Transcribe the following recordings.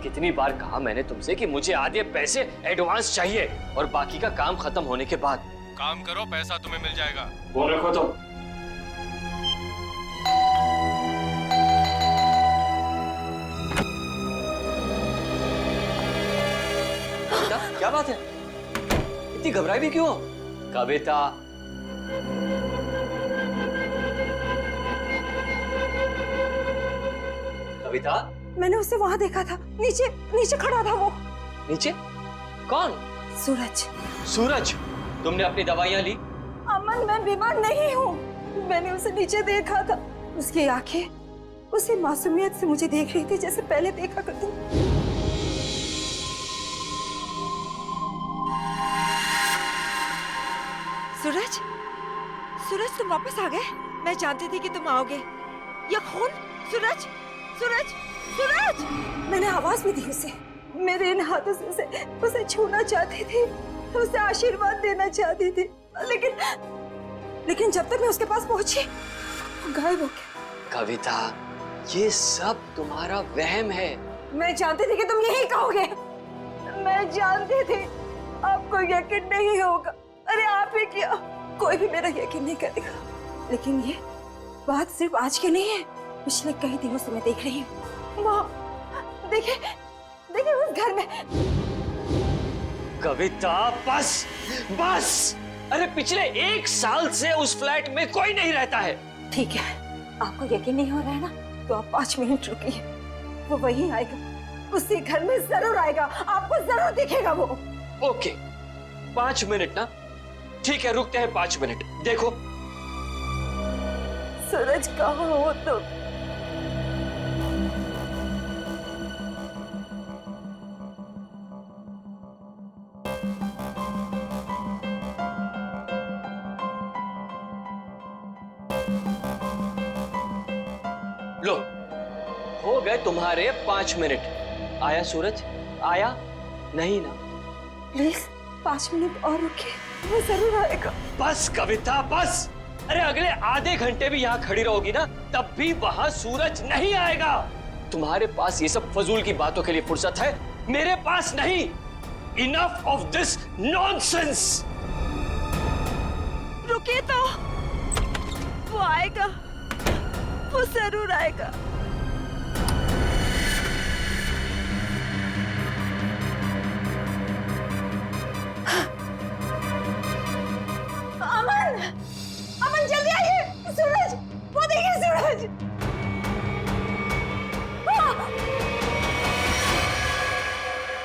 कितनी बार कहा मैंने तुमसे कि मुझे आधे पैसे एडवांस चाहिए और बाकी का काम खत्म होने के बाद। काम करो, पैसा तुम्हें मिल जाएगा। वो रखो तुम। क्या बात है, इतनी घबराई भी क्यों? कविता, कविता, मैंने उसे वहां देखा था, नीचे नीचे खड़ा था वो। नीचे? कौन? सूरज। सूरज, तुमने अपनी दवाइयां ली? अमन, मैं बीमार नहीं हूँ। मैंने उसे नीचे देखा था। उसकी आंखें उसी मासूमियत से मुझे देख रही थी जैसे पहले देखा करती। सूरज, सूरज तुम वापस आ गए। मैं जानती थी कि तुम आओगे। ये खून? सूरज, सूरज, सूरज! मैंने आवाज भी दी उसे। मेरे इन हाथों से उसे छूना चाहती थी, उसे आशीर्वाद देना चाहती थी, लेकिन जब तक मैं उसके पास पहुंची वो गायब हो गया। कविता, ये सब तुम्हारा वहम है। मैं जानती थी कि तुम यही कहोगे। मैं जानती थी आपको यकीन नहीं होगा। अरे आप ही क्या, कोई भी मेरा यकीन नहीं करेगा। लेकिन ये बात सिर्फ आज की नहीं है, पिछले कई दिनों से मैं देख रही हूँ। वहाँ देखिए, देखिए उस घर में। कविता, बस बस। अरे पिछले 1 साल से उस फ्लैट में कोई नहीं रहता है। ठीक है, आपको यकीन नहीं हो रहा है ना, तो आप 5 मिनट रुकिए। वो वहीं आएगा, उसी घर में जरूर आएगा, आपको जरूर दिखेगा वो। ओके, 5 मिनट ना? ठीक है, रुकते हैं 5 मिनट। देखो सूरज, कहाँ हो तुम? लो, हो गए तुम्हारे 5 मिनट। आया सूरज? आया? नहीं ना? प्लीज 5 मिनट और रुकिए, वो जरूर आएगा। बस कविता, बस। अरे अगले आधे घंटे भी यहाँ खड़ी रहोगी ना, तब भी वहां सूरज नहीं आएगा। तुम्हारे पास ये सब फजूल की बातों के लिए फुर्सत है, मेरे पास नहीं। Enough of this nonsense. रुकिए तो, वो आएगा, वो जरूर आएगा। अमन, अमन जल्दी आइए। सूरज, वो देखिए सूरज।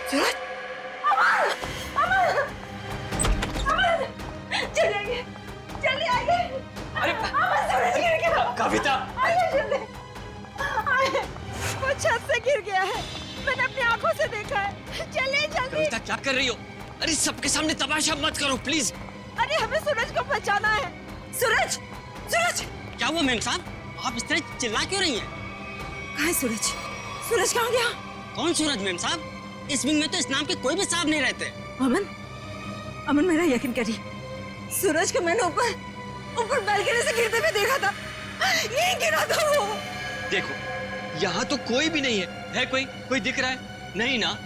सूरज, अमन, अमन, अमन, जल्दी आइए, जल्दी आइए। अरे अमन, सूरज गिर गया। कविता, आइए जल्दी, आइए। वो छत से गिर गया है, मैंने अपनी आंखों से देखा है। चलिए जल्दी। कविता क्या कर रही हो? अरे सबके सामने तमाशा मत करो प्लीज। अरे हमें सूरज को बचाना है। सूरज, सूरज! क्या हुआ मेम साहब, आप इस तरह चिल्ला क्यों रही हैं? कहाँ है सूरज? सूरज कहाँ गया? कौन सूरज मेम साहब? इस विंग में तो इस नाम के कोई भी साहब नहीं रहते। अमन, अमन मेरा यकीन करिए, सूरज को मैंने ऊपर बालकनी से गिरते हुए देखा था। यहीं गिरा था वो। देखो, यहाँ तो कोई भी नहीं है कोई दिख रहा है? नहीं ना?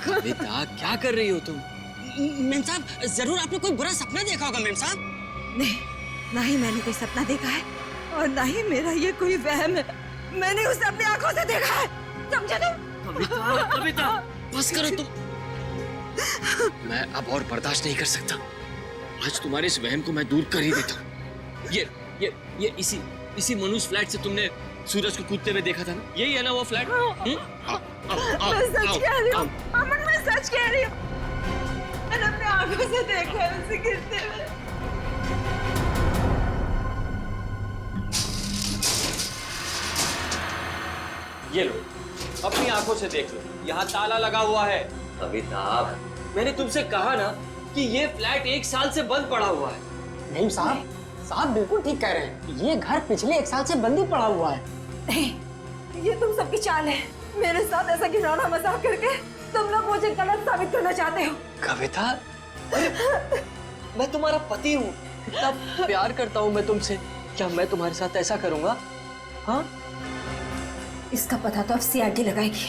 कविता, क्या कर रही हो तुम? मेम साहब, जरूर आपने कोई बुरा सपना देखा होगा मेम साहब। नहीं, ना ही मैंने कोई सपना देखा है और ना ही मेरा ये कोई वहम है। मैंने उसे अपनी आंखों से देखा है, समझे तुम? कविता, बस करो तुम। मैं अब और बर्दाश्त नहीं कर सकता। आज तुम्हारे इस वहम को मैं दूर कर ही देता हूँ। ये इसी मनुष्य फ्लैट से तुमने सूरज को कूदते हुए देखा था ना? यही है ना वो फ्लैट? मैं सच कह रही हूँ अमन, मैं सच कह रही हूँ। मैंने अपनी आंखों से देखा है उसे गिरते हुए। ये लो, अपनी आंखों से देख लो, यहाँ ताला लगा हुआ है। कविता, मैंने तुमसे कहा ना कि ये फ्लैट 1 साल से बंद पड़ा हुआ है। नहीं साहब बिल्कुल ठीक कह रहे हैं। ये घर पिछले 1 साल से बंद ही पड़ा हुआ है। नहीं, ये तुम सबकी चाल है। मेरे साथ ऐसा घिनौना मजाक करके तुम लोग मुझे गलत साबित करना चाहते हो। कविता, मैं तुम्हारा पति हूँ, इतना प्यार करता हूँ मैं तुमसे। क्या मैं तुम्हारे साथ ऐसा करूँगा? हाँ? इसका पता तो अब सीआईडी लगाएगी।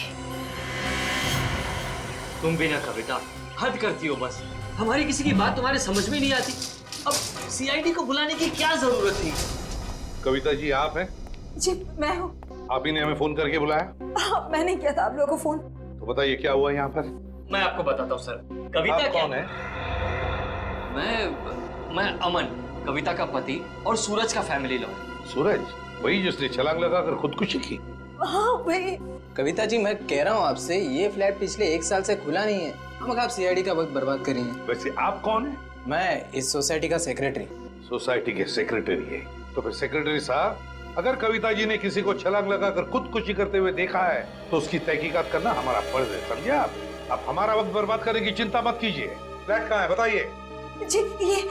तुम भी ना कविता, हद करती हो बस। हमारी किसी की बात तुम्हारे समझ में नहीं आती। अब सीआईडी को बुलाने की क्या जरूरत थी? कविता जी आप हैं? जी मैं हूँ। आप ही ने हमें फोन करके बुलाया? हाँ, मैंने किया था आप लोगों को फोन। तो बताइए क्या हुआ यहाँ पर? मैं आपको बताता हूँ सर। कविता आप क्या कौन है? मैं अमन, कविता का पति और सूरज का फैमिली लॉ। सूरज, वही जिसने छलांग लगाकर खुदकुशी की? हाँ वही। कविता जी मैं कह रहा हूँ आपसे, ये फ्लैट पिछले 1 साल से खुला नहीं है। हम आप सीआईडी का वक्त बर्बाद कर रही हैं। वैसे आप कौन है? मैं इस सोसाइटी का सेक्रेटरी। सोसाइटी के सेक्रेटरी है? तो फिर सेक्रेटरी साहब, अगर कविता जी ने किसी को छलांग लगाकर खुदकुशी करते हुए देखा है तो उसकी तहकीकात करना हमारा फर्ज है, समझे आप? आप हमारा वक्त बर्बाद करने की चिंता मत कीजिए। फ्लैट कहाँ है बताइए? जी ये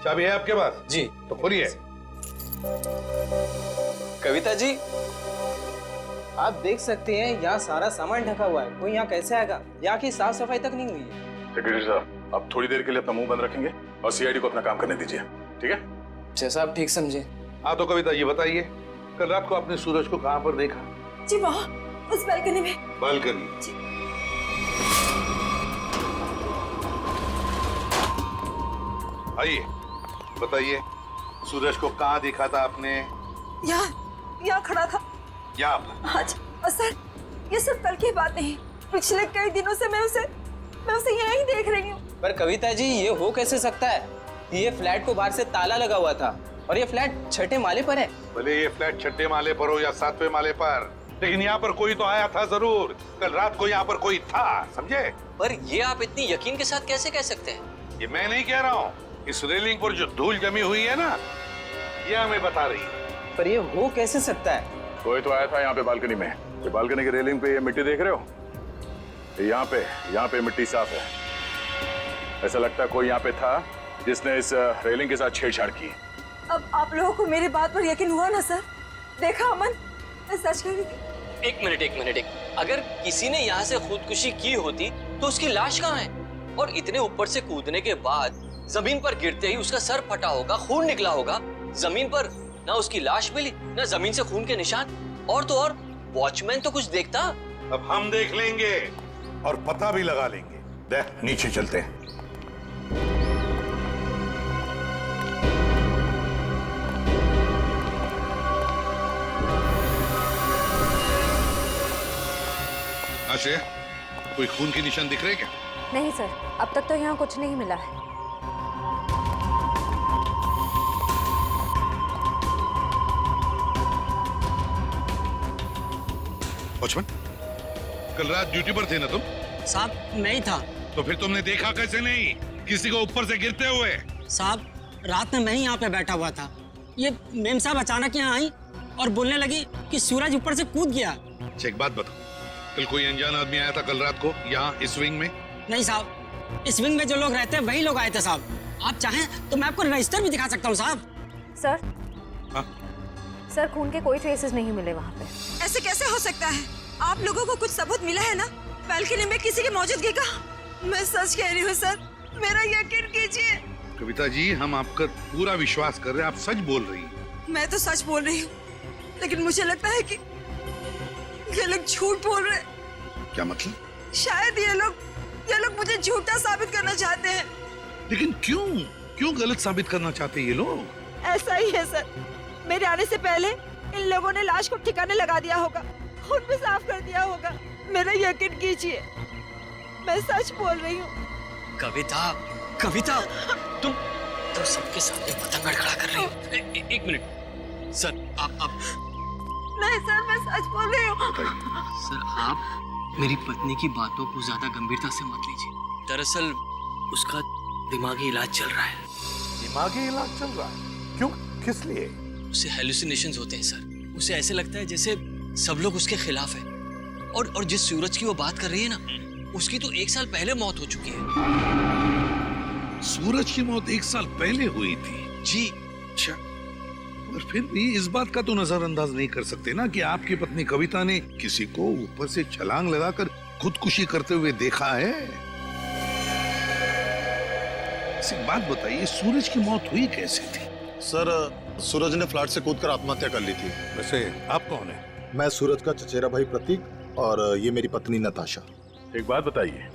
चाबी है आपके पास? जी। तो खोलिए। कविता जी आप देख सकते हैं यहाँ सारा सामान ढका हुआ है। कोई यहाँ कैसे आएगा? यहाँ की साफ सफाई तक नहीं हुई है। सेक्रेटरी साहब, आप थोड़ी देर के लिए अपना मुंह बंद रखेंगे और सीआईडी को अपना काम करने दीजिए, ठीक है? जैसा आप ठीक समझे। हाँ तो कविता ये बताइए, कल रात को आपने सूरज को कहाँ पर देखा? जी वहाँ उस बालकनी में। बालकनी? आइए बताइए, सूरज को कहाँ देखा था आपने? यहाँ खड़ा था। यहाँ पर? हाँ जी। और सर ये सब कल की बात नहीं, पिछले कई दिनों से मैं उसे यहीं देख रही हूँ। पर कविता जी ये हो कैसे सकता है? ये फ्लैट को बाहर से ताला लगा हुआ था और ये फ्लैट 6ठे माले पर है। भले ये फ्लैट 6ठे माले पर हो या 7वें माले पर, लेकिन यहाँ पर कोई तो आया था जरूर। कल रात को यहाँ पर कोई था, समझे? पर ये आप इतनी यकीन के साथ कैसे कह सकते हैं? ये मैं नहीं कह रहा हूँ, इस रेलिंग पर जो धूल जमी हुई है ना, ये हमें बता रही है। पर ये हो कैसे सकता है? कोई तो आया था यहाँ पे बालकनी में। ये बालकनी की रेलिंग पे ये मिट्टी देख रहे हो? यहाँ पे मिट्टी साफ है। ऐसा लगता है कोई यहाँ पे था जिसने इस रेलिंग के साथ छेड़छाड़ की। अब आप लोगों को मेरी बात पर यकीन हुआ ना सर? देखा अमन, मैं सच कह रही थी। एक मिनट। अगर किसी ने यहाँ से खुदकुशी की होती तो उसकी लाश कहाँ है? और इतने ऊपर से कूदने के बाद जमीन पर गिरते ही उसका सर फटा होगा, खून निकला होगा। जमीन पर ना उसकी लाश मिली, ना जमीन से खून के निशान। और तो और वॉचमैन तो कुछ देखता। अब हम देख लेंगे और पता भी लगा लेंगे। देख, नीचे चलते हैं। आश्रय, कोई खून के निशान दिख रहे क्या? नहीं सर, अब तक तो यहाँ कुछ नहीं मिला है। वॉचमैन, कल रात ड्यूटी पर थे ना तुम? साहब मैं ही था। तो फिर तुमने देखा कैसे नहीं किसी को ऊपर से गिरते हुए? साहब रात में मैं ही यहाँ पे बैठा हुआ था। ये मेम साहब अचानक यहाँ आई और बोलने लगी कि सूरज ऊपर से कूद गया। अच्छा एक बात बताओ, कल कोई अनजान आदमी आया था कल रात को यहाँ इस विंग में? नहीं साहब, इस विंग में जो लोग रहते हैं वही लोग आए थे साहब। आप चाहें तो मैं आपको रजिस्टर भी दिखा सकता हूँ साहब। सर हाँ? सर खून के कोई ट्रेसेस नहीं मिले वहाँ पे। ऐसे कैसे हो सकता है? आप लोगों को कुछ सबूत मिला है ना बालकनी में किसी की मौजूदगी का? मैं सच कह रही हूँ सर, मेरा यकीन कीजिए। कविता जी, हम आपका पूरा विश्वास कर रहे हैं, आप सच बोल रही हैं। मैं तो सच बोल रही हूँ, लेकिन मुझे लगता है कि ये लोग झूठ बोल रहे हैं। क्या मतलब? शायद ये लोग मुझे झूठा साबित करना चाहते हैं। लेकिन क्यों गलत साबित करना चाहते हैं ये लोग? ऐसा ही है सर, मेरे आने से पहले इन लोगों ने लाश को ठिकाने लगा दिया होगा, खून भी साफ कर दिया होगा। मेरा यकीन कीजिए, मैं सच बोल रही हूँ। कविता, तुम सबके सामने पतंग अड़खड़ा कर रही हो। एक मिनट सर, आप नहीं सर, मैं सच बोल रही हूँ। सर, आप मेरी पत्नी की बातों को ज्यादा गंभीरता से मत लीजिए। दरअसल उसका दिमागी इलाज चल रहा है। दिमागी इलाज चल रहा है? क्यों, किस लिए? उसे हेलुसिनेशंस होते हैं सर। उसे ऐसे लगता है जैसे सब लोग उसके खिलाफ हैं। और जिस सूरज की वो बात कर रही है ना, उसकी तो 1 साल पहले मौत हो चुकी है। सूरज की मौत 1 साल पहले हुई थी? जी। अच्छा, और फिर भी इस बात का तो नजरअंदाज नहीं कर सकते ना कि आपकी पत्नी कविता ने किसी को ऊपर से छलांग लगाकर खुदकुशी करते हुए देखा है। एक बात बताइए, सूरज की मौत हुई कैसे थी? सर, सूरज ने फ्लैट से कूदकर आत्महत्या कर ली थी। वैसे आप कौन है? मैं सूरज का चचेरा भाई प्रतीक और ये मेरी पत्नी नताशा। एक बात बताइए,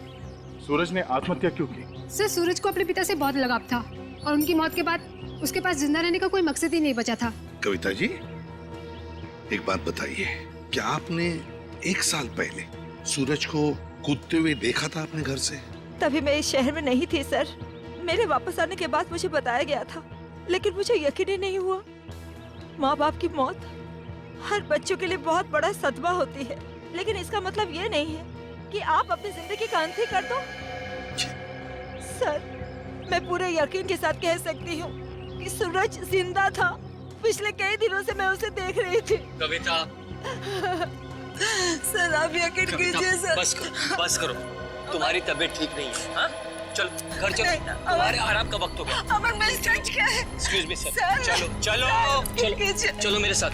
सूरज ने आत्महत्या क्यों की? सर सूरज को अपने पिता से बहुत लगाव था और उनकी मौत के बाद उसके पास जिंदा रहने का कोई मकसद ही नहीं बचा था। कविता जी, एक बात बताइए, क्या आपने 1 साल पहले सूरज को कूदते हुए देखा था अपने घर से? तभी मैं इस शहर में नहीं थी सर। मेरे वापस आने के बाद मुझे बताया गया था, लेकिन मुझे यकीन ही नहीं हुआ। माँ बाप की मौत हर बच्चों के लिए बहुत बड़ा सदमा होती है, लेकिन इसका मतलब ये नहीं है कि आप अपनी जिंदगी का अंत ही कर दो। सर, मैं पूरे यकीन के साथ कह सकती हूँ कि सूरज जिंदा था। पिछले कई दिनों से मैं उसे देख रही थी। कविता, सर आप यकीन कीजिए सर। बस करो, तुम्हारी तबीयत ठीक नहीं है। हाँ, चलो घर चलो, तुम्हारे आराम का वक्त हो गया। अमर, मैं सच क्या है? एक्सक्यूज मी सर, सर, चलो चलो चलो चलो मेरे साथ,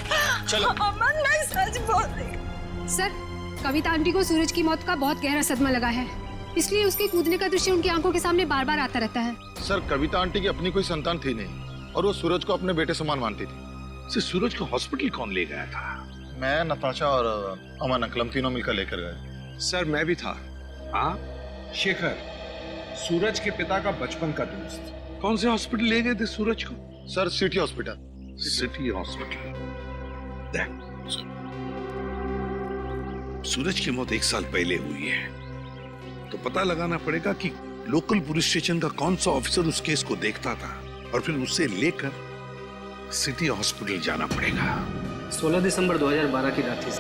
चलो। अमर, मैं सच बोल रही हूँ। सर कविता आंटी को सूरज की मौत का बहुत गहरा सदमा लगा है, इसलिए उसके कूदने का दृश्य उनकी आंखों के सामने बार बार आता रहता है। सर, कविता आंटी की अपनी कोई संतान थी नहीं और वो सूरज को अपने बेटे समान मानती थी। सूरज को हॉस्पिटल कौन ले गया था? मैं, नताशा और अमन अंकल, हम तीनों मिलकर लेकर गए। सर मैं भी था। हाँ, शेखर, सूरज के पिता का बचपन का दोस्त। कौन से हॉस्पिटल ले गए थे सूरज को? Sir, city hospital. City hospital. देख, सूरज की मौत 1 साल पहले हुई है, तो पता लगाना पड़ेगा कि लोकल पुलिस स्टेशन का कौन सा ऑफिसर उस केस को देखता था, और फिर उसे लेकर सिटी हॉस्पिटल जाना पड़ेगा। 16 दिसंबर 2012 की रात थी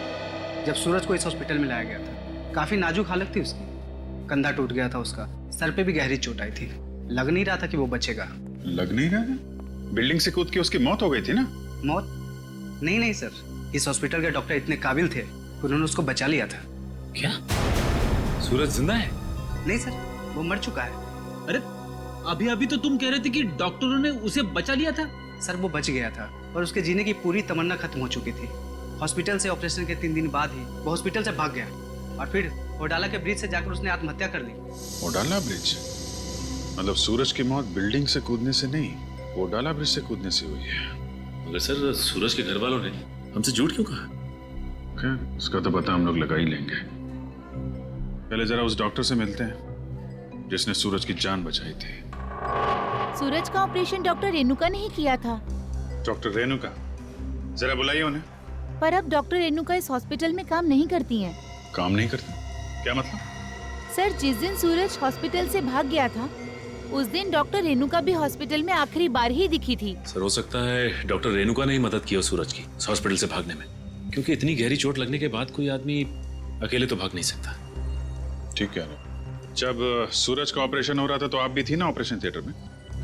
जब सूरज को इस हॉस्पिटल में लाया गया था। काफी नाजुक हालत थी उसकी, कंधा टूट गया था उसका, सर पे भी गहरी चोट आई थी। लग नहीं रहा था कि वो बचेगा। लग नहीं रहा? बिल्डिंग से कूद के उसकी मौत हो गई थी ना? मौत? नहीं सर, इस हॉस्पिटल के डॉक्टर इतने काबिल थे, उन्होंने उसको बचा लिया था। क्या सूरज जिंदा है? नहीं सर, वो मर चुका है। अरे अभी अभी तो तुम कह रहे थे कि डॉक्टरों ने उसे बचा लिया था। सर वो बच गया था और उसके जीने की पूरी तमन्ना खत्म हो चुकी थी। हॉस्पिटल से ऑपरेशन के 3 दिन बाद ही वो हॉस्पिटल से भाग गया और फिर ओडाला के ब्रिज से जाकर उसने आत्महत्या कर ली। ओडाला ब्रिज? मतलब सूरज की मौत बिल्डिंग से कूदने से नहीं, ओडाला ब्रिज से कूदने से हुई है। मगर सर सूरज के घर वालों ने हमसे झूठ क्यों कहा? उसका तो पता हम लोग लगा ही लेंगे। पहले जरा उस डॉक्टर से मिलते हैं जिसने सूरज की जान बचाई थी। सूरज का ऑपरेशन डॉक्टर रेणुका ने ही किया था। डॉक्टर रेणुका? जरा बुलाइए उन्हें। पर अब डॉक्टर रेणुका इस हॉस्पिटल में काम नहीं करती हैं। काम नहीं करती? क्या मतलब? सर जिस दिन सूरज हॉस्पिटल से भाग गया था उस दिन डॉक्टर रेणुका भी हॉस्पिटल में आखिरी बार ही दिखी थी। सर हो सकता है डॉक्टर रेणुका ने ही मदद की हो सूरज की हॉस्पिटल से भागने में, क्योंकि इतनी गहरी चोट लगने के बाद कोई आदमी अकेले तो भाग नहीं सकता। ठीक है। जब सूरज का ऑपरेशन हो रहा था तो आप भी थी ना ऑपरेशन थिएटर में?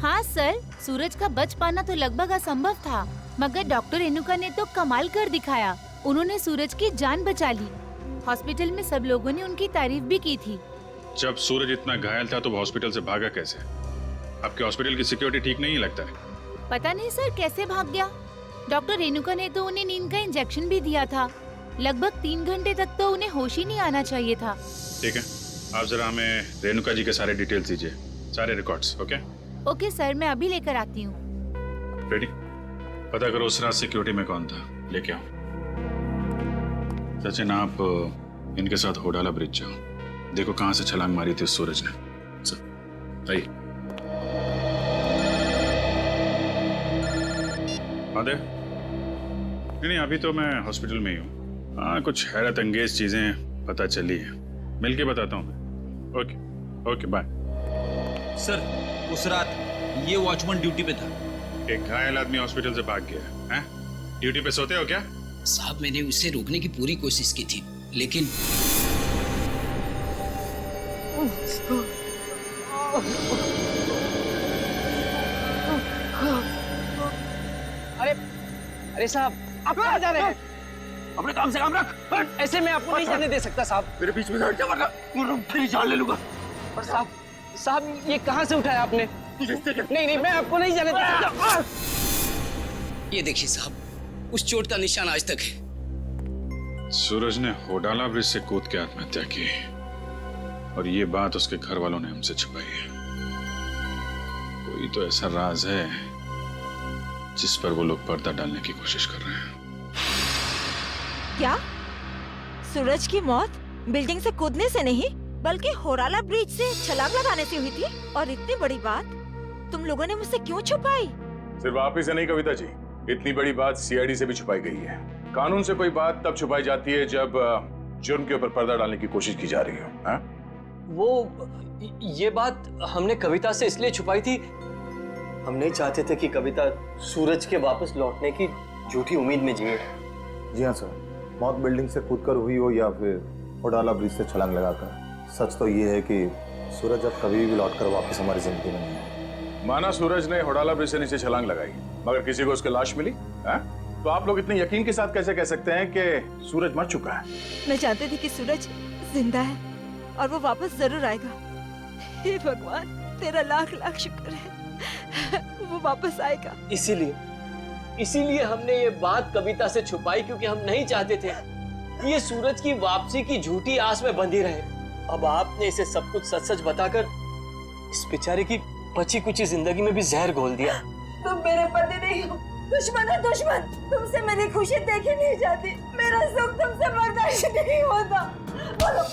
हाँ सर, सूरज का बच पाना तो लगभग असंभव था, मगर डॉक्टर रेणुका ने तो कमाल कर दिखाया। उन्होंने सूरज की जान बचा ली। हॉस्पिटल में सब लोगों ने उनकी तारीफ भी की थी। जब सूरज इतना घायल था तो वो हॉस्पिटल से भागा कैसे? आपके हॉस्पिटल की सिक्योरिटी ठीक नहीं लगता है? पता नहीं सर कैसे भाग गया। डॉक्टर रेणुका ने तो उन्हें नींद का इंजेक्शन भी दिया था। लगभग 3 घंटे तक तो उन्हें होश ही नहीं आना चाहिए था। ठीक है, आप जरा हमें रेणुका जी के सारे डिटेल्स दीजिए, सारे रिकॉर्ड्स। ओके ओके सर, मैं अभी लेकर आती हूँ। रेडी? पता करो उस रात सिक्योरिटी में कौन था, लेके आओ। सचिन आप इनके साथ होडाला ब्रिज जाओ, देखो कहां से छलांग मारी थी उस सूरज ने। आइए। आदे? नहीं अभी तो मैं हॉस्पिटल में ही हूँ। हाँ कुछ हैरत अंगेज चीजें पता चली है, मिलके बताता हूँ मैं। Okay okay bye. सर उस रात ये वॉचमैन ड्यूटी पे था। एक घायल आदमी हॉस्पिटल से भाग गया है? ड्यूटी पे सोते हो क्या? साहब मैंने उसे रोकने की पूरी कोशिश की थी, लेकिन अरे साहब, आप कहाँ जा रहे हैं? अपने काम से काम रख। ऐसे मैं आपको नहीं जाने दे सकता साहब। मेरे बीच में हट जा वरना तेरी जान ले लूंगा। और साहब ये कहाँ से उठाया आपने? नहीं मैं आपको नहीं जाने दे सकता। ये देखिए साहब, उस चोट का निशान आज तक है। सूरज ने होडाला ब्रिज से कूद के आत्महत्या की और ये बात उसके घर वालों ने हमसे छुपाई है। कोई तो ऐसा राज है जिस पर वो लोग पर्दा डालने की कोशिश कर रहे हैं। क्या? सूरज की मौत बिल्डिंग से कूदने से नहीं बल्कि होराला ब्रिज से छलांग लगाने से हुई थी। और इतनी बड़ी बात तुम लोगों ने मुझसे क्यों छुपाई? सिर्फ आप ही से नहीं कविता जी, इतनी बड़ी बात सीआईडी से भी छुपाई गई है। कानून से कोई बात तब छुपाई जाती है जब जुर्म के ऊपर पर्दा डालने की कोशिश की जा रही हो। हाँ? वो ये बात हमने कविता से इसलिए छुपाई थी, हम नहीं चाहते थे कि कविता सूरज के वापस लौटने की झूठी उम्मीद में जिए। जी हाँ सर, मौत बिल्डिंग से कूदकर हुई हो या फिर होडाला ब्रिज से छलांग लगाकर, सच तो ये है कि सूरज अब कभी भी लौटकर वापस हमारी जिंदगी में नहीं है। माना सूरज ने होडाला ब्रिज से नीचे छलांग लगाई, मगर किसी को उसकी लाश मिली? तो आप लोग इतने यकीन के साथ कैसे कह सकते हैं कि सूरज मर चुका है? मैं जानती थी कि सूरज जिंदा है और वो वापस जरूर आएगा। हे भगवान, तेरा लाख लाख शुक्र है, वो वापस आएगा। इसीलिए हमने ये बात कविता से छुपाई, क्योंकि हम नहीं चाहते थे कि ये सूरज की वापसी की झूठी आस में बंधी रहे। अब आपने इसे सब कुछ सच सच बताकर इस बेचारे की बची कुची जिंदगी में भी जहर घोल दिया। तुम मेरे पति नहीं हो, दुश्मन हो दुश्मन। तुमसे मेरी खुशी देखी नहीं जाती, मेरा सुख तुमसे बर्दाश्त नहीं होता। बोलो,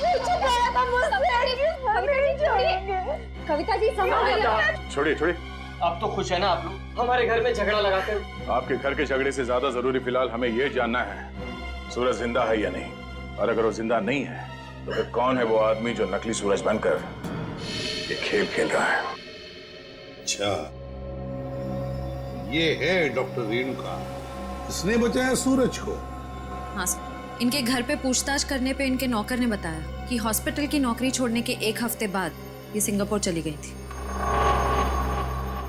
ये छुपाया था मुझसे। कविता जी संभालिए। छोड़िए। अब तो खुश है ना आप लोग हमारे घर में झगड़ा लगाकर? आपके घर के झगड़े से ज्यादा जरूरी फिलहाल हमें यह जानना है सूरज जिंदा है या नहीं, और अगर वो जिंदा नहीं है तो फिर कौन है वो आदमी जो नकली सूरज बनकर ये खेल खेल रहा है? अच्छा, ये है डॉक्टर रेणुका, इसने बचाया सूरज को। हाँ सर, इनके घर पे पूछताछ करने पे इनके नौकर ने बताया कि हॉस्पिटल की नौकरी छोड़ने के 1 हफ्ते बाद ये सिंगापुर चली गई थी।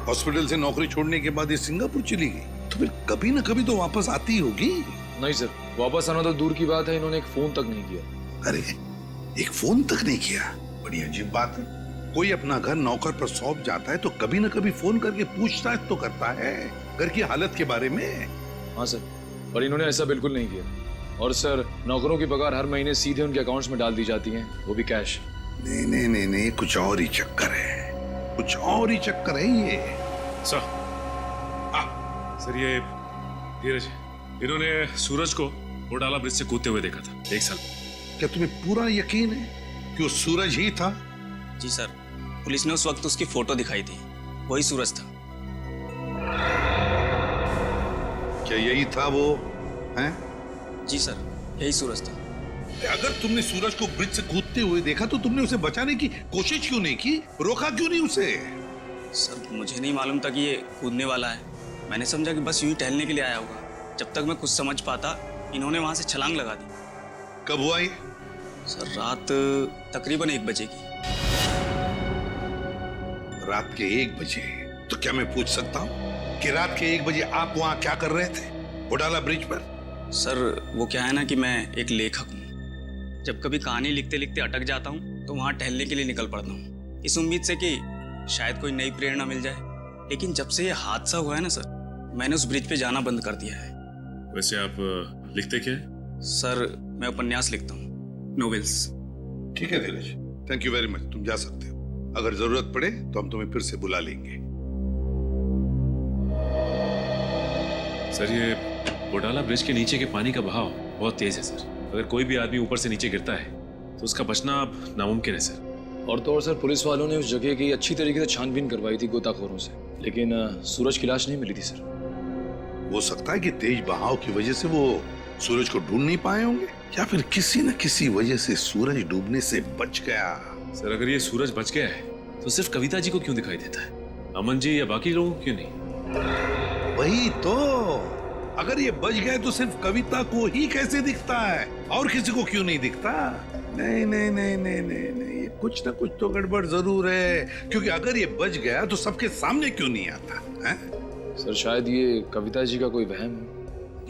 हॉस्पिटल से नौकरी छोड़ने के बाद ये सिंगापुर चली गई, तो फिर कभी ना कभी तो वापस आती होगी। नहीं सर, वापस आना तो दूर की बात है, इन्होंने एक फोन तक नहीं किया। अरे, एक फोन तक नहीं किया? बड़ी अजीब बात है। कोई अपना घर नौकर पर सौंप जाता है तो कभी ना कभी फोन करके पूछताछ तो करता है घर की हालत के बारे में। हाँ सर, पर इन्होंने ऐसा बिल्कुल नहीं किया। और सर, नौकरों की पगार हर महीने सीधे उनके अकाउंट्स में डाल दी जाती है, वो भी कैश। नहीं, कुछ और ही चक्कर है, कुछ और ही चक्कर है ये। सर ये धीरज, इन्होंने सूरज को होडाला ब्रिज से कूदते हुए देखा था 1 साल। क्या तुम्हें पूरा यकीन है कि वो सूरज ही था? जी सर, पुलिस ने उस वक्त उसकी फोटो दिखाई थी, वही सूरज था। क्या यही था वो? हैं? जी सर, यही सूरज था। अगर तुमने सूरज को ब्रिज से कूदते हुए देखा तो तुमने उसे बचाने की कोशिश क्यों नहीं की? रोका क्यों नहीं उसे? सर, मुझे नहीं मालूम था कि ये कूदने वाला है। मैंने समझा कि बस यूं ही टहलने के लिए आया होगा। जब तक मैं कुछ समझ पाता, इन्होंने वहां से छलांग लगा दी। कब हुआ ये? सर, रात तकरीबन 1 बजे की। रात के 1 बजे? तो क्या मैं पूछ सकता हूँ कि रात के 1 बजे आप वहाँ क्या कर रहे थे होडाला ब्रिज पर? सर, वो क्या है ना कि मैं एक लेखक हूँ। जब कभी कहानी लिखते लिखते अटक जाता हूँ तो वहाँ टहलने के लिए निकल पड़ता हूँ, इस उम्मीद से कि शायद कोई नई प्रेरणा मिल जाए। लेकिन जब से ये हादसा हुआ है ना सर, मैंने उस ब्रिज पे जाना बंद कर दिया है। वैसे आप लिखते क्या है? सर, मैं उपन्यास लिखता हूँ, नोवेल्स। ठीक है धीरज, थैंक यू वेरी मच, तुम जा सकते हो। अगर जरूरत पड़े तो हम तुम्हें फिर से बुला लेंगे। सर, ये होडाला ब्रिज के नीचे के पानी का बहाव बहुत तेज है सर। अगर कोई भी आदमी ऊपर से नीचे गिरता है तो उसका बचना अब नामुमकिन है सर। और तो और सर, पुलिस वालों ने उस जगह की अच्छी तरीके से छानबीन करवाई थी गोताखोरों से, लेकिन सूरज की लाश नहीं मिली थी सर। हो सकता है कि तेज बहाव की वजह से वो सूरज को ढूंढ नहीं पाए होंगे, या फिर किसी न किसी वजह से सूरज डूबने से बच गया। सर, अगर ये सूरज बच गया है तो सिर्फ कविता जी को क्यों दिखाई देता है, अमन जी या बाकी लोगों को क्यों नहीं? वही तो, अगर ये बच गए तो सिर्फ कविता को ही कैसे दिखता है, और किसी को क्यों नहीं दिखता? नहीं नहीं नहीं नहीं नहीं नहीं, कुछ ना कुछ तो गड़बड़ जरूर है, क्योंकि अगर ये बच गया तो सबके सामने क्यों नहीं आता है? सर, शायद ये कविता जी का कोई वहम है।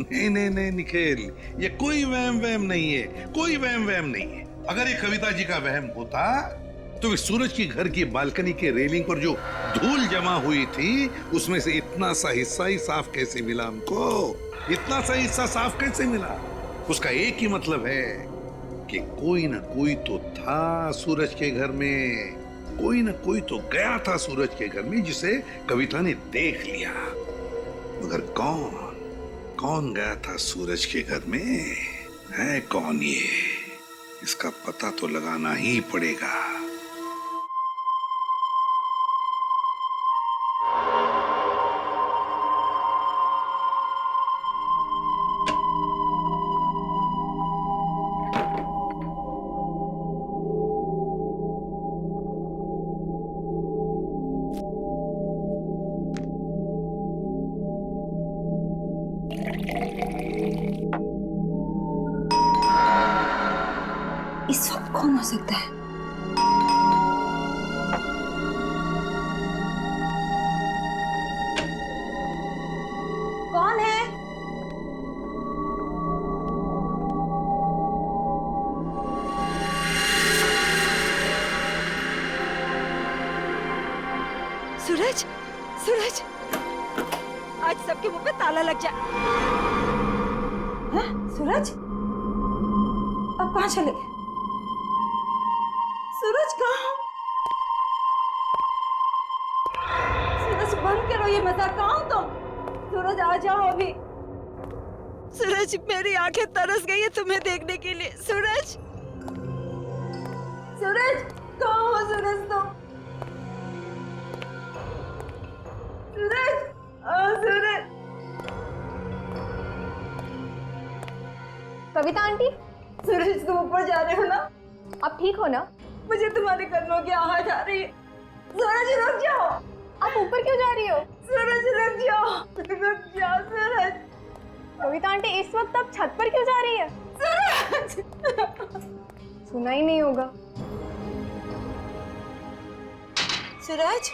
नहीं नहीं नहीं निखिल, ये कोई वहम नहीं है, कोई वहम नहीं है। अगर ये कविता जी का वहम होता तो वे सूरज की घर की बालकनी के रेलिंग पर जो धूल जमा हुई थी उसमें से इतना सा हिस्सा ही साफ कैसे मिला हमको? इतना सा हिस्सा साफ कैसे मिला? उसका एक ही मतलब है कि कोई ना कोई तो था सूरज के घर में, कोई ना कोई तो गया था सूरज के घर में जिसे कविता ने देख लिया। मगर कौन गया था सूरज के घर में? है कौन ये? इसका पता तो लगाना ही पड़ेगा। इस वक्त कौन हो सकता है? कौन है? सूरज, सूरज, आज सबके मुंह पे ताला लग जाए। हाँ? सूरज, अब कहाँ चले गए? सूरज कहाँ? सूरज बंद करो ये मजाक, कहाँ हो तुम? सूरज आ जाओ अभी। सूरज, मेरी आंखें तरस गई है तुम्हें देखने के लिए। सूरज, सूरज कहाँ हो सूरज तुम? सूरज, सूरज। कविता आंटी, सूरज तुम ऊपर जा रहे हो ना? आप ठीक हो ना? मुझे तुम्हारे कदमों की आवाज आ रही है। सूरज रुक जाओ। आप ऊपर क्यों जा रही हो? सूरज रुक जाओ, रुक जाओ सूरज। कविता आंटी, इस वक्त आप छत पर क्यों जा रही है? सूरज, सुना ही नहीं होगा। सूरज,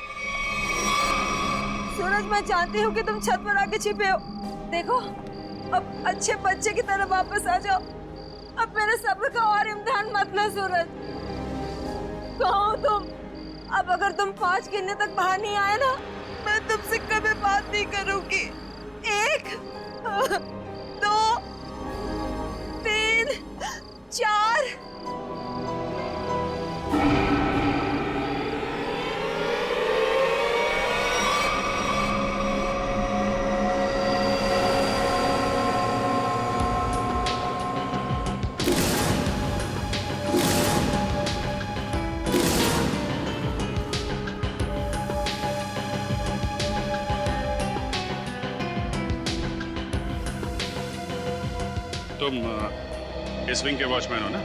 सूरज मैं जानती हूँ कि तुम छत पर आके छिपे हो। देखो, अब अच्छे बच्चे की तरह वापस आ जाओ। अब मेरे सब्र का और इम्तिहान मत लो सूरज। कहाँ हो तुम? अब अगर तुम 5 गिनने तक बाहर नहीं आए ना, मैं तुमसे कभी बात नहीं करूंगी। 1, 2, 3, 4। तुम इस विंग के वॉचमैन हो ना?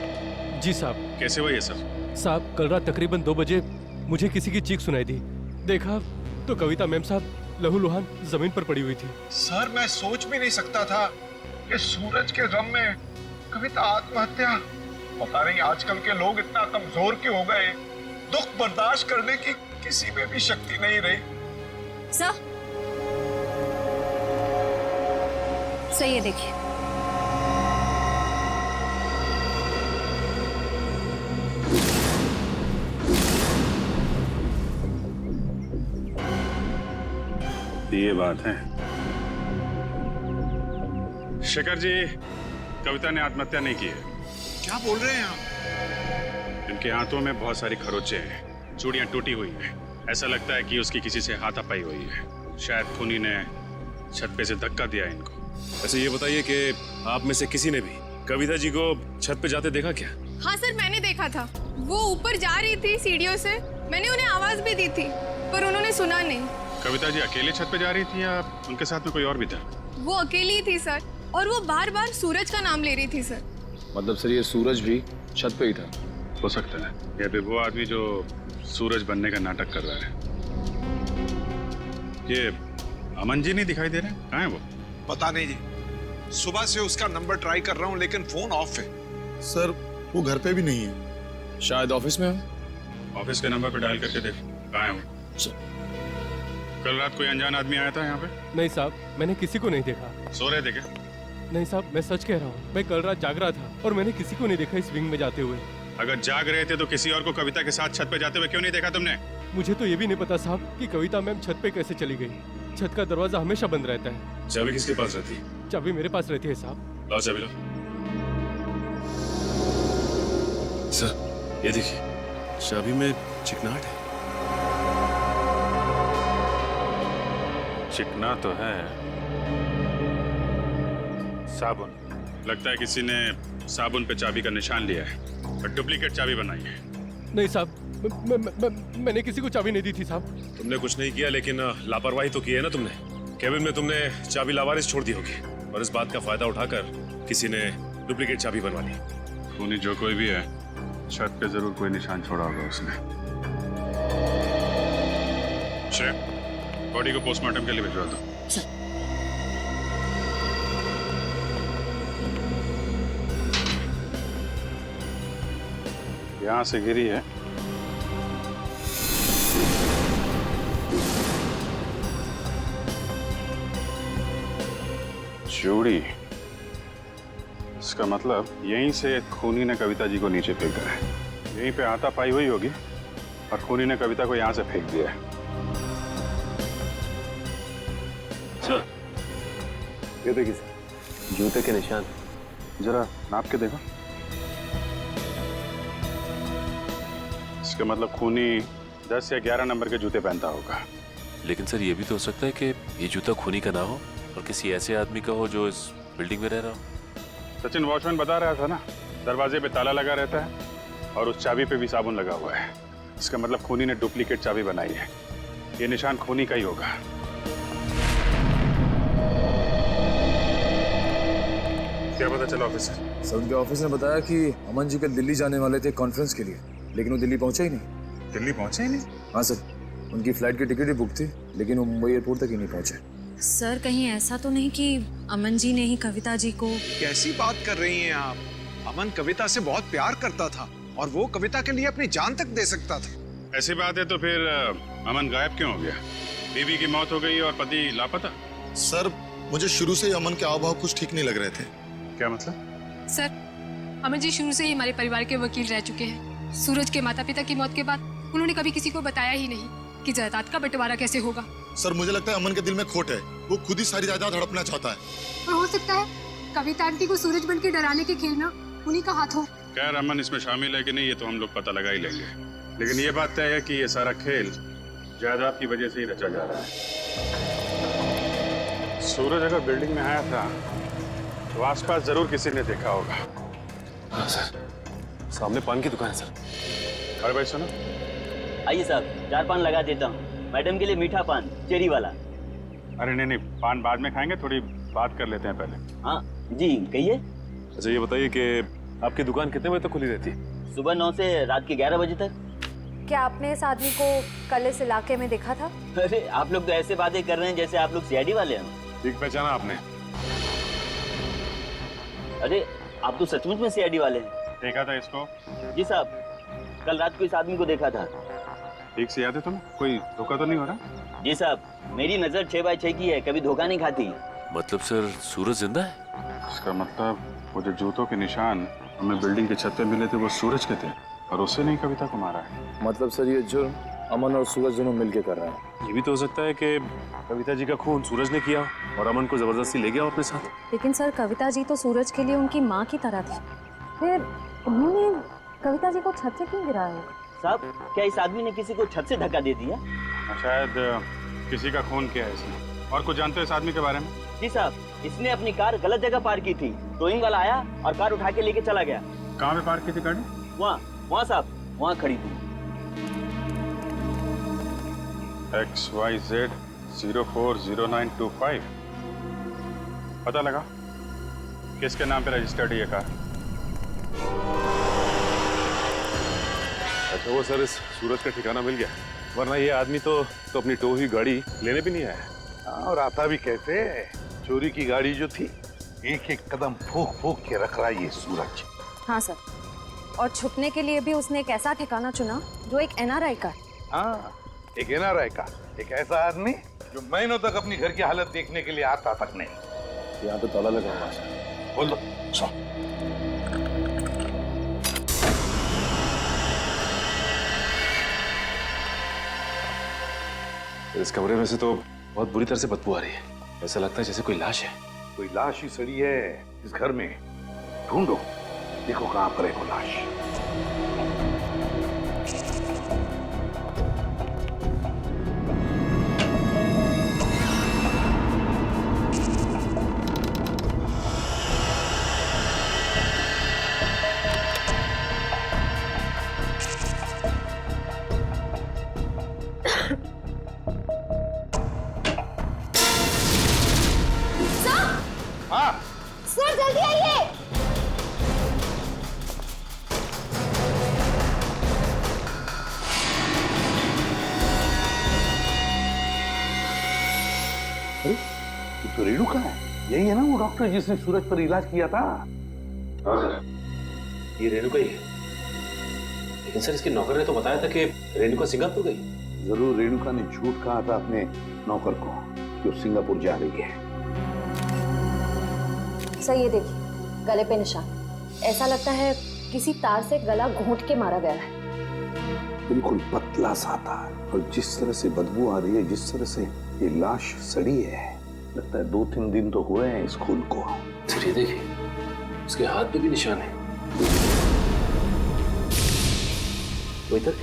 जी साहब। कैसे हुआ ये सब? साहब, कल रात तकरीबन 2 बजे मुझे किसी की चीख सुनाई दी। देखा तो कविता मैम साहब लहूलुहान जमीन पर पड़ी हुई थी। सर, मैं सोच भी नहीं सकता था कि सूरज के गम में कविता आत्महत्या। पता नहीं आजकल के लोग इतना कमजोर क्यों हो गए। दुख बर्दाश्त करने की किसी में भी शक्ति नहीं रही। सर, सही है, देखिए। ये बात है। शेखर जी, कविता ने आत्महत्या नहीं की है। क्या बोल रहे हैं आप? इनके हाथों में बहुत सारी खरोंचे हैं, चूड़ियां टूटी हुई हैं। ऐसा लगता है कि उसकी किसी से हाथापाई हुई है। शायद खूनी ने छत पे से धक्का दिया इनको। ऐसे ये बताइए कि आप में से किसी ने भी कविता जी को छत पे जाते देखा क्या? हाँ सर, मैंने देखा था। वो ऊपर जा रही थी सीढ़ियों से। मैंने उन्हें आवाज भी दी थी, पर उन्होंने सुना नहीं। कविता जी अकेले छत पे जा रही थी या उनके साथ में कोई और भी था? वो अकेली ही थी सर, और वो बार बार सूरज का नाम ले रही थी सर। मतलब सर, ये सूरज भी छत पे ही था? हो सकता है, या फिर वो आदमी जो सूरज बनने का नाटक कर रहा है। ये अमन जी नहीं दिखाई दे रहे? कहाँ है वो? पता नहीं जी, सुबह से उसका नंबर ट्राई कर रहा हूँ लेकिन फोन ऑफ है। सर, वो घर पे भी नहीं है। शायद ऑफिस में हो। ऑफिस के नंबर पे डायल करके देख, कहाँ है वो? कल रात कोई अनजान आदमी आया था यहाँ पे? नहीं साहब, मैंने किसी को नहीं देखा। सो रहे थे क्या? नहीं साहब, मैं सच कह रहा हूँ। मैं कल रात जाग रहा था और मैंने किसी को नहीं देखा इस विंग में जाते हुए। अगर जाग रहे थे तो किसी और को कविता के साथ छत पे जाते हुए क्यों नहीं देखा तुमने? मुझे तो ये भी नहीं पता साहब कि कविता मैम छत पे कैसे चली गई। छत का दरवाजा हमेशा बंद रहता है। चाबी किसके पास रहती है? चाबी मेरे पास रहती है साहब। लाओ चाबी लो। सर, ये देखिए, चाबी में चिकनाहट है। चिकना तो है। साबुन। लगता है किसी ने साबुन पे चाबी का निशान लिया है और डुप्लीकेट चाबी बनाई है। नहीं साहब, मैंने किसी को चाबी नहीं दी थी साहब। तुमने कुछ नहीं किया, लेकिन लापरवाही तो की है ना तुमने। केबिन में तुमने चाबी लावारिस छोड़ दी होगी और इस बात का फायदा उठाकर किसी ने डुप्लीकेट चाबी बनवा ली। खूनी जो कोई भी है, छत पे जरूर कोई निशान छोड़ा होगा उसने। बॉडी को पोस्टमार्टम के लिए भिजवा दो। यहां से गिरी है। चूड़ी, इसका मतलब यहीं से खूनी ने कविता जी को नीचे फेंका है। यहीं पे हाथापाई हुई होगी और खूनी ने कविता को यहां से फेंक दिया है। ये देखिए जूते के निशान, जरा नाप के देखो। इसका मतलब खूनी 10 या 11 नंबर के जूते पहनता होगा। लेकिन सर, ये भी तो हो सकता है कि ये जूता खूनी का ना हो और किसी ऐसे आदमी का हो जो इस बिल्डिंग में रह रहा हो। सचिन वॉचमैन बता रहा था ना, दरवाजे पे ताला लगा रहता है और उस चाबी पे भी साबुन लगा हुआ है। इसका मतलब खूनी ने डुप्लीकेट चाबी बनाई है। ये निशान खूनी का ही होगा। क्या पता चला ऑफिसर? सर, उनके ऑफिस ने बताया कि अमन जी कल दिल्ली जाने वाले थे कॉन्फ्रेंस के लिए, लेकिन वो दिल्ली पहुंचे ही नहीं। दिल्ली पहुंचे ही नहीं? हाँ सर, उनकी फ्लाइट की टिकट ही बुक थी, लेकिन वो मुंबई एयरपोर्ट तक ही नहीं पहुंचे। सर, कहीं ऐसा तो नहीं कि अमन जी ने ही कविता जी को? कैसी बात कर रही हैं आप? अमन कविता से बहुत प्यार करता था और वो कविता के लिए अपनी जान तक दे सकता था। ऐसी बात है तो फिर अमन गायब क्यों हो गया? बीवी की मौत हो गई और पति लापता? सर, मुझे शुरू से ही अमन के हाव-भाव कुछ ठीक नहीं लग रहे थे। क्या मतलब? सर, अमन जी शुरू से ही हमारे परिवार के वकील रह चुके हैं। सूरज के माता पिता की मौत के बाद उन्होंने कभी किसी को बताया ही नहीं कि जायदाद का बंटवारा कैसे होगा। सर, मुझे लगता है अमन के दिल में खोट है। वो खुद ही सारी जायदाद हड़पना चाहता है। और हो सकता है कविता आंटी को सूरज बन के डराने के खेल में उन्हीं का हाथ हो। खैर, अमन इसमें शामिल है कि नहीं ये तो हम लोग पता लगा ही लेंगे, लेकिन ये बात तय है कि ये सारा खेल जायदाद की वजह से ही रचा जा रहा है। सूरज अगर बिल्डिंग में आया था तो आसपास जरूर किसी ने देखा होगा। हाँ सर, सामने पान की दुकान है सर। अरे भाई सुनो। आइए साहब, 4 पान लगा देता हूँ। मैडम के लिए मीठा पान, चेरी वाला। अरे नहीं, पान बाद में खाएंगे, थोड़ी बात कर लेते हैं पहले। हाँ जी, कहिए। अच्छा, ये बताइए कि आपकी दुकान कितने बजे तक खुली रहती है? सुबह 9 से रात के 11 बजे तक। क्या आपने इस आदमी को कल इस इलाके में देखा था? अरे आप लोग तो ऐसे बातें कर रहे हैं जैसे आप लोग सीआईडी वाले हैं। ठीक पहचाना आपने? अरे आप तो सचमुच में सीआईडी वाले हैं। देखा था इसको? जी साहब, कल रात को इस आदमी को देखा था। ठीक से याद है तुम्हें? कोई धोखा तो नहीं हो रहा? जी साहब, मेरी नजर 6x6 की है, कभी धोखा नहीं खाती। मतलब सर, सूरज जिंदा है? इसका मतलब वो जो जूतों के निशान हमें बिल्डिंग की छत पे मिले थे वो सूरज के थे और उससे नहीं कविता को मारा है। मतलब सर, ये जुर्म अमन और सूरज दोनों मिलके कर रहे हैं। ये भी तो हो सकता है कि कविता जी का खून सूरज ने किया और अमन को जबरदस्ती ले गया अपने साथ। लेकिन सर, कविता जी तो सूरज के लिए उनकी माँ की तरह थी, फिर उन्होंने कविता जी को छत से क्यों गिराया? साहब, क्या इस आदमी ने किसी को छत से धक्का दे दिया? शायद किसी का खून किया है इसने। और कुछ जानते हो इस आदमी के बारे में? जी साहब, इसने अपनी कार गलत जगह पार्क की थी। टोइंग वाला आया और कार उठा के लेके चला गया। कहाँ पे पार्क की थी गाड़ी? वहाँ साहब, वहाँ खड़ी थी। XYZ 040925। पता लगा किसके नाम पे रजिस्टर्ड है ये कार? अच्छा, वो सर, इस सूरज का ठिकाना मिल गया, वरना ये आदमी तो अपनी टो हुई गाड़ी लेने भी नहीं आया। और आता भी कैसे? चोरी की गाड़ी जो थी, एक एक कदम फूक फूक के रख रहा है ये सूरज। हाँ सर, और छुपने के लिए भी उसने एक ऐसा ठिकाना चुना जो एक एनआरआई का। हाँ, एक एनआरआई का, एक ऐसा आदमी जो महीनों तक अपनी घर की हालत देखने के लिए आता तक नहीं। यहाँ पे ताला लगा हुआ है। बोल दो। इस कमरे में से तो बहुत बुरी तरह से बदबू आ रही है। ऐसा लगता है जैसे कोई लाश है। कोई लाश ही सड़ी है इस घर में। ढूंढो, देखो कहाँ पर है वो लाश। अरे ये तो रेणुका है, यही है ना वो डॉक्टर जिसने सूरज पर इलाज किया था? हाँ सर, ये रेणुका ही है। लेकिन सर इसके नौकर ने तो बताया था कि रेणुका सिंगापुर गई। जरूर रेणुका ने झूठ कहा था अपने नौकर को कि वो सिंगापुर जा रही है। सर ये देखिए, गले पे निशान। ऐसा लगता है किसी तार से गला घोंट के मारा गया है। बिल्कुल पतला सा था, और जिस तरह से बदबू आ रही है, जिस तरह से ये लाश सड़ी है, लगता है 2-3 दिन तो हुए हैं इस खून को। सर ये देखिए, उसके हाथ पे भी निशान है। वो इधर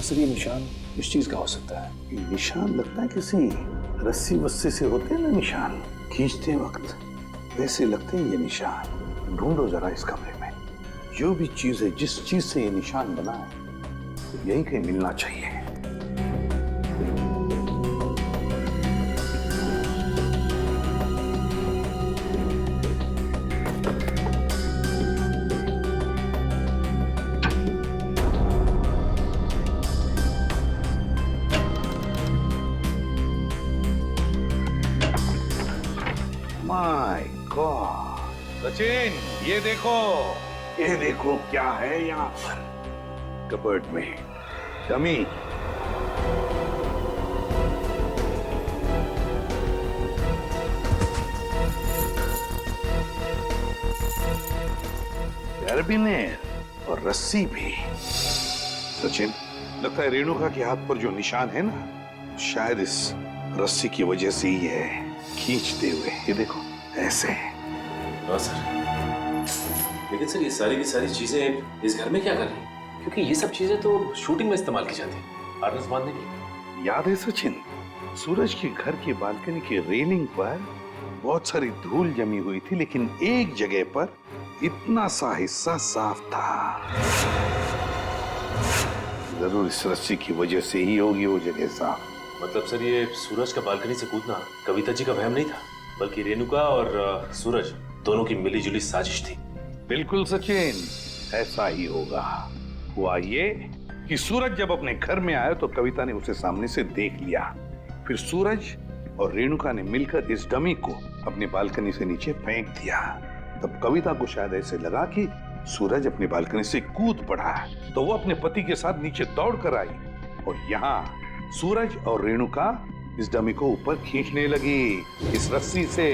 सर ये निशान इस चीज का हो सकता है। ये निशान लगता है किसी रस्सी वस्सी से होते हैं ना निशान, खींचते वक्त वैसे लगते हैं ये निशान। ढूंढो जरा इस कमरे में, जो भी चीज है, जिस चीज से ये निशान बना है, तो यही कहीं मिलना चाहिए। माय गॉड, सचिन ये देखो क्या है यहाँ पर कबर्ड में। डमी। कैरबिनेर और रस्सी भी। सचिन, लगता है रेणुका के हाथ पर जो निशान है ना, शायद इस रस्सी की वजह से ही है, खींचते हुए। ये देखो ऐसे। हाँ सर, लेकिन सर ये सारी की सारी चीजें इस घर में क्या कर रही हैं? क्योंकि ये सब चीजें तो शूटिंग में इस्तेमाल की जाती है, हार्नेस बांधने के लिए। याद है सचिन, सूरज के घर की बालकनी की रेलिंग पर बहुत सारी धूल जमी हुई थी, लेकिन एक जगह पर इतना सा हिस्सा साफ था। जरूर इस रस्सी की वजह से ही होगी वो जगह साफ। मतलब सर ये सूरज का बालकनी से कूदना कविता जी का वहम नहीं था, बल्कि रेणुका और सूरज दोनों की मिलीजुली साजिश थी। बिल्कुल सचिन, ऐसा ही होगा। हुआ ये कि सूरज जब अपने घर में आया तो कविता ने उसे सामने से देख लिया। फिर सूरज और रेणुका ने मिलकर इस डमी को अपनी बालकनी से नीचे फेंक दिया। तब कविता को शायद ऐसे लगा कि सूरज अपनी बालकनी से कूद पड़ा, तो वो अपने पति के साथ नीचे दौड़ कर आई, और यहाँ सूरज और रेणुका इस डमी को ऊपर खींचने लगी इस रस्सी से,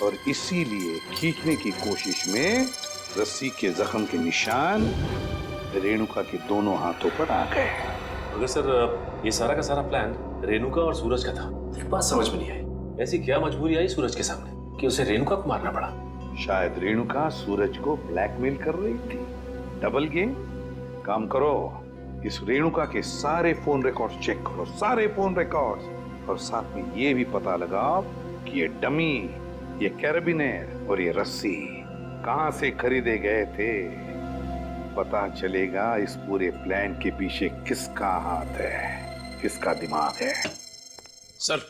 और इसीलिए खींचने की कोशिश में रस्सी के जख्म के निशान रेणुका के दोनों हाथों पर आ गए। मगर सर ये सारा का सारा प्लान रेणुका और सूरज का था। एक बात समझ में नहीं आई, ऐसी क्या मजबूरी आई सूरज के सामने कि उसे रेणुका को मारना पड़ा? शायद रेणुका सूरज को ब्लैकमेल कर रही थी। Double game. काम करो, इस रेणुका के सारे फोन रिकॉर्ड्स चेक करो, सारे फोन रिकॉर्ड्स, और साथ में ये भी पता लगाओ कि ये डमी, ये कैरबिनेर और ये रस्सी कहां से खरीदे गए थे। पता चलेगा इस पूरे प्लान के पीछे किसका हाथ है, किसका दिमाग है। सर,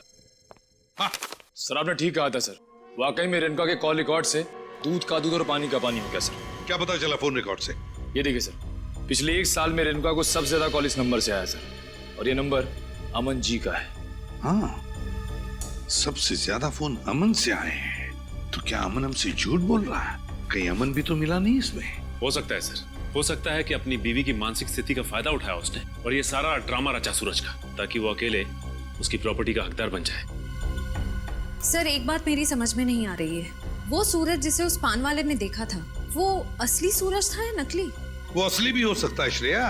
हाँ सर आपने ठीक कहा था सर, वाकई में रेणुका के कॉल रिकॉर्ड से दूध का दूध और पानी का पानी हो गया सर। क्या पता चला फोन रिकॉर्ड से? ये देखिए सर, पिछले 1 साल में रेणुका को सबसे ज्यादा कॉल इस नंबर से आया सर, और ये नंबर अमन जी का है। हाँ, सबसे ज्यादा फोन अमन से आए हैं। तो क्या अमन हमसे झूठ बोल रहा है? कहीं अमन भी तो मिला नहीं इसमें? हो सकता है सर, हो सकता है कि अपनी बीवी की मानसिक स्थिति का फायदा उठाया उसने, और ये सारा ड्रामा रचा सूरज का, ताकि वो अकेले उसकी प्रॉपर्टी का हकदार बन जाए। सर एक बात मेरी समझ में नहीं आ रही है, वो सूरज जिसे उस पान वाले ने देखा था, वो असली सूरज था या नकली? वो असली भी हो सकता है श्रेया।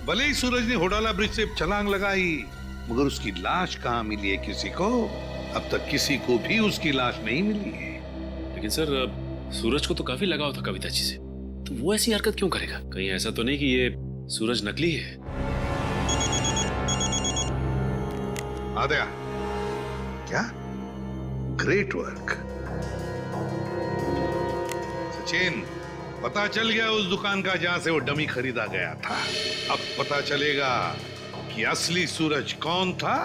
भले ही सूरज ने होडाला ब्रिज से छलांग लगाई, मगर उसकी लाश कहाँ मिली है किसी को? अब तक किसी को भी उसकी लाश नहीं मिली है। लेकिन सर सूरज को तो काफी लगाव था कविता जी से, तो वो ऐसी हरकत क्यों करेगा? कहीं ऐसा तो नहीं कि ये सूरज नकली है? आद्या, क्या? Great work Sachin. पता चल गया उस दुकान का जहां से वो डमी खरीदा गया था। अब पता चलेगा कि असली सूरज कौन था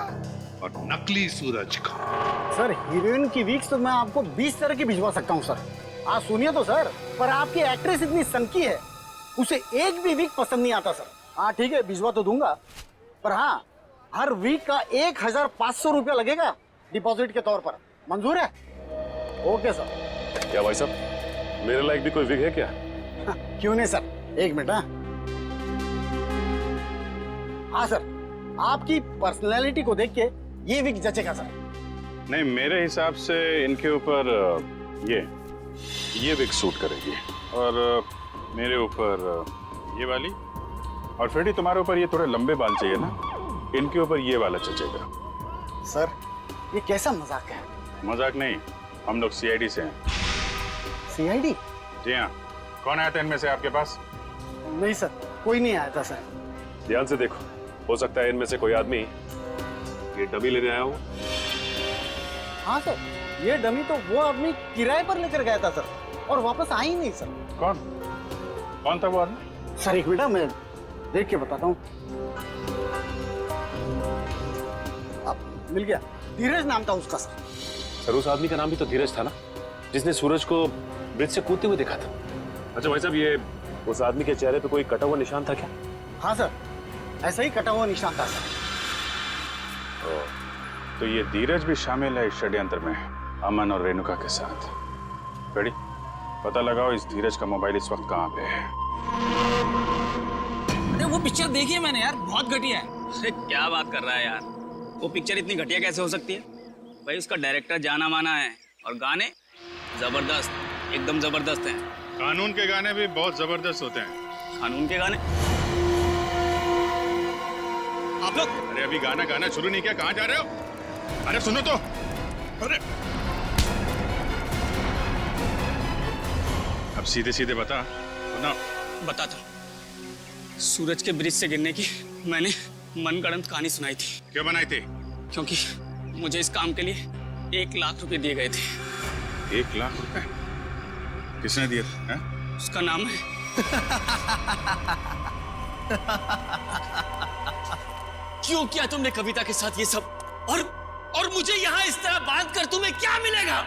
और नकली सूरज कौन। सर हीरोइन की वीक्स तो मैं आपको 20 तरह की भिजवा सकता हूँ सर। आप सुनिए तो सर, पर आपकी एक्ट्रेस इतनी सनकी है, उसे एक भी वीक पसंद नहीं आता सर। हाँ ठीक है, भिजवा तो दूंगा, पर हाँ हर वीक का 1500 रुपया लगेगा डिपॉजिट के तौर पर। मंजूर है? Okay sir. क्या भाई साहब, मेरे लायक भी कोई विग है क्या? क्यों नहीं सर, एक मिनट। हाँ सर, आपकी पर्सनैलिटी को देख के ये विग जचेगा सर। नहीं, मेरे हिसाब से इनके ऊपर ये विग सूट करेगी, और मेरे ऊपर ये वाली, और फ्रेडी तुम्हारे ऊपर ये थोड़े लंबे बाल चाहिए ना, इनके ऊपर ये वाला जचेगा। सर ये कैसा मजाक है? मजाक नहीं, हम लोग सीआईडी से हैं। सीआईडी? जी हाँ। कौन आया था इनमें से आपके पास? नहीं सर, कोई नहीं आया था सर। ध्यान से देखो, हो सकता है इनमें से कोई आदमी ये डमी लेने आया हो। हाँ सर, ये डमी तो वो आदमी किराए पर लेकर गया था सर, और वापस आ ही नहीं सर। कौन था वो आदमी? सर एक मिनट, मैं देख के बताता हूँ। मिल गया, धीरज नाम था उसका सर। सर उस आदमी का नाम भी तो धीरज था ना, जिसने सूरज को ब्रिज से कूदते हुए देखा था। अच्छा भाई साहब, ये उस आदमी के चेहरे पे कोई कटा हुआ निशान था क्या? हाँ सर, ऐसा ही कटा हुआ निशान था सर। तो ये धीरज भी शामिल है इस षड्यंत्र में, अमन और रेणुका के साथ। रेडी, पता लगाओ इस धीरज का मोबाइल इस वक्त कहाँ पे है। अरे वो पिक्चर देखी है मैंने यार, बहुत घटिया है। अरे क्या बात कर रहा है यार, वो पिक्चर इतनी घटिया कैसे हो सकती है? भाई उसका डायरेक्टर जाना माना है, और गाने जबरदस्त, एकदम जबरदस्त हैं। कानून के गाने भी बहुत जबरदस्त होते हैं। कानून के गाने? आप लोग अरे अभी गाना शुरू नहीं किया, कहाँ जा रहे हो? अरे सुनो तो। अरे अब सीधे सीधे बता ना। बताता। सूरज के ब्रिज से गिरने की मैंने मनगढ़ंत कहानी सुनाई थी। क्यों बनाई थी? क्योंकि मुझे इस काम के लिए 1 लाख रुपए दिए गए थे। 1 लाख रुपए? किसने दिए थे? उसका नाम है क्यों किया तुमने कविता के साथ ये सब? और मुझे यहाँ इस तरह बांध कर तुम्हें क्या मिलेगा?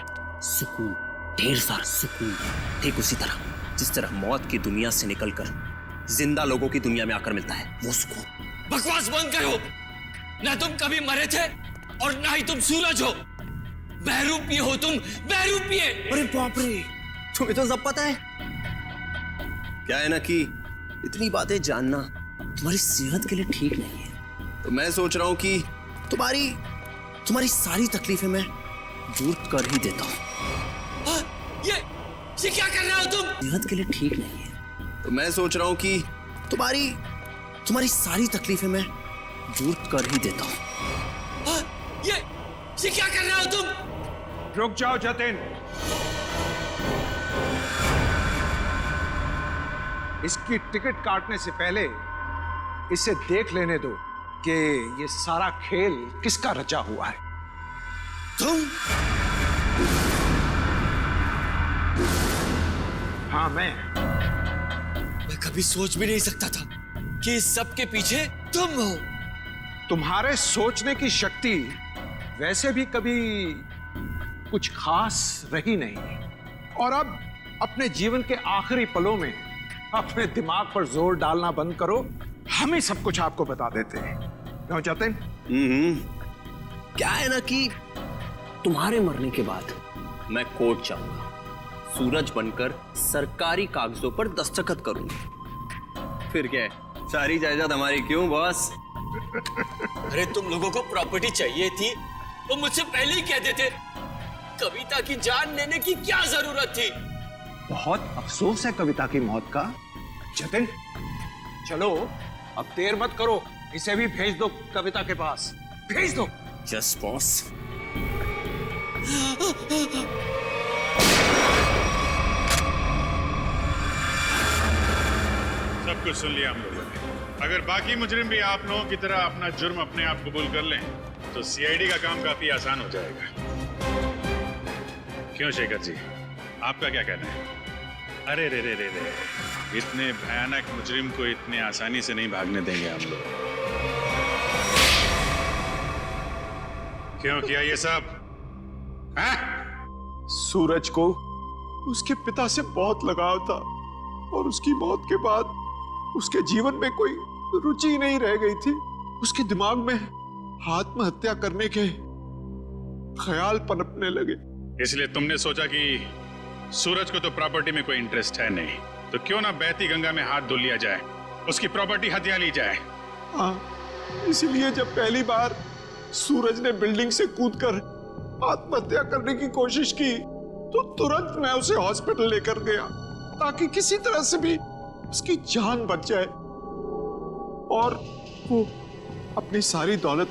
सुकून, ढेर सारा सुकून। ठीक उसी तरह जिस तरह मौत की दुनिया से निकलकर जिंदा लोगों की दुनिया में आकर मिलता है, वो सुकून। बकवास बंद करो। ना तुम कभी मरे थे और ना ही तुम सूरज हो। बहरूपिये हो तुम, बहरूपिये। अरे बाप रे, तुम्हें तो सब पता है। क्या है ना कि इतनी बातें जानना तुम्हारी सेहत के लिए ठीक नहीं है। तो मैं सोच रहा हूं कि तुम्हारी सारी तकलीफें मैं दूर कर ही देता हूं। ये क्या कर रहे हो तुम? सेहत के लिए ठीक नहीं है। तो मैं सोच रहा हूं कि तुम्हारी सारी तकलीफें मैं दूर कर ही देता हूं। ये क्या कर रहे हो तुम? रुक जाओ जतिन। इसकी टिकट काटने से पहले इसे देख लेने दो कि ये सारा खेल किसका रचा हुआ है। तुम? हाँ मैं कभी सोच भी नहीं सकता था कि इस सब के पीछे तुम हो। तुम्हारे सोचने की शक्ति वैसे भी कभी कुछ खास रही नहीं, और अब अपने जीवन के आखिरी पलों में अपने दिमाग पर जोर डालना बंद करो। हम ही सब कुछ आपको बता देते हैं। क्यों जतिन? क्या है ना कि तुम्हारे मरने के बाद मैं कोर्ट जाऊंगा, सूरज बनकर सरकारी कागजों पर दस्तखत करूंगा। फिर क्या है, सारी जायदाद हमारी। क्यों बॉस? अरे तुम लोगों को प्रॉपर्टी चाहिए थी तो मुझसे पहले ही कह देते। कविता की जान लेने की क्या जरूरत थी? बहुत अफसोस है कविता की मौत का। जतिन चलो अब देर मत करो, इसे भी भेज दो कविता के पास, भेज दो। Yes boss. सब कुछ सुन लिया हम लोगों ने। अगर बाकी मुजरिम भी आप लोगों की तरह अपना जुर्म अपने आप कबूल कर लें तो सीआईडी का काम काफी आसान हो जाएगा। क्यों शेखर जी, आपका क्या कहना है? अरे रे रे रे रे, इतने भयानक मुजरिम को इतने आसानी से नहीं भागने देंगे हम लोग। क्यों किया ये सब? सूरज को उसके पिता से बहुत लगाव था, और उसकी मौत के बाद उसके जीवन में कोई रुचि नहीं रह गई थी। उसके दिमाग में आत्महत्या करने के ख्याल पनपने लगे। इसलिए तुमने सोचा कि सूरज को तो प्रॉपर्टी में कोई इंटरेस्ट है नहीं, तो क्यों ना बहती गंगा में हाथ धो लिया जाए, उसकी प्रॉपर्टी हथिया ली जाए। हाँ, इसलिए जब पहली बार सूरज ने बिल्डिंग से कूदकर आत्महत्या करने की कोशिश की तो तुरंत मैं उसे हॉस्पिटल लेकर गया ताकि किसी तरह से भी उसकी जान बच जाए और वो अपनी सारी दौलत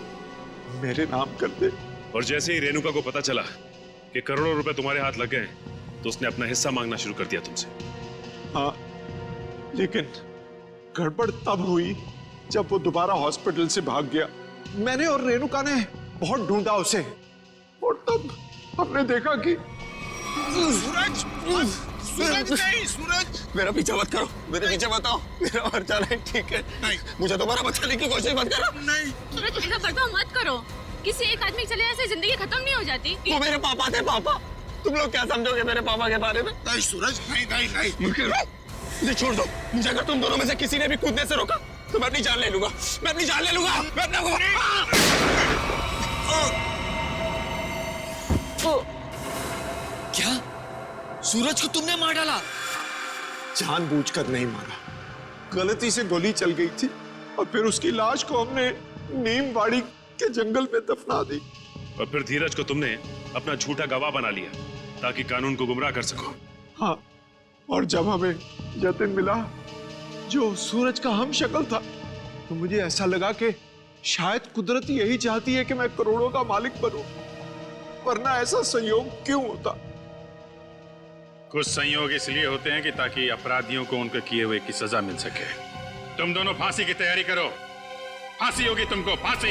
मेरे नाम कर दे। और जैसे ही रेणुका को पता चला कि करोड़ों रुपए तुम्हारे हाथ लग गए तो उसने अपना हिस्सा मांगना शुरू कर दिया तुमसे। हाँ, लेकिन गड़बड़ तब हुई जब वो दोबारा हॉस्पिटल से भाग गया। मैंने और रेणुका ने बहुत ढूंढा उसे और तब हमने देखा कि सूरज, सूरज नहीं, सूरज मेरा पीछा मत करो, मेरे पीछे मत आओ, मेरा मर जाना है, ठीक है? नहीं, मुझे दोबारा बचाने की कोशिश मत करो। नहीं सूरज, ऐसा बर्ताव मत करो। किसी एक आदमी चले जाने से जिंदगी खत्म नहीं हो जाती। वो मेरे पापा थे। पापा, तुम लोग क्या समझोगे मेरे पापा के बारे में? नहीं सूरज, नहीं नहीं नहीं, मुझे छोड़ दो। मुझे अगर तुम दोनों में से किसी ने भी कूदने से रोका तो मैं अपनी जान ले लूंगा, मैं अपनी जान ले लूंगा, मैं अपना क्या सूरज को तुमने मार डाला? जानबूझकर नहीं मारा, गलती से गोली चल गई थी और फिर उसकी लाश को हमने नीमवाड़ी के जंगल में दफना दी। और फिर धीरज को तुमने अपना झूठा गवाह बना लिया ताकि कानून को गुमराह कर सको। हाँ, और जब हमें जतिन मिला जो सूरज का हम शक्ल था तो मुझे ऐसा लगा कि शायद कुदरत यही चाहती है कि मैं करोड़ों का मालिक बनूं, वरना ऐसा संयोग क्यों होता? कुछ संयोग इसलिए होते हैं कि ताकि अपराधियों को उनके किए हुए की सजा मिल सके। तुम दोनों फांसी की तैयारी करो, फांसी होगी तुमको, फांसी।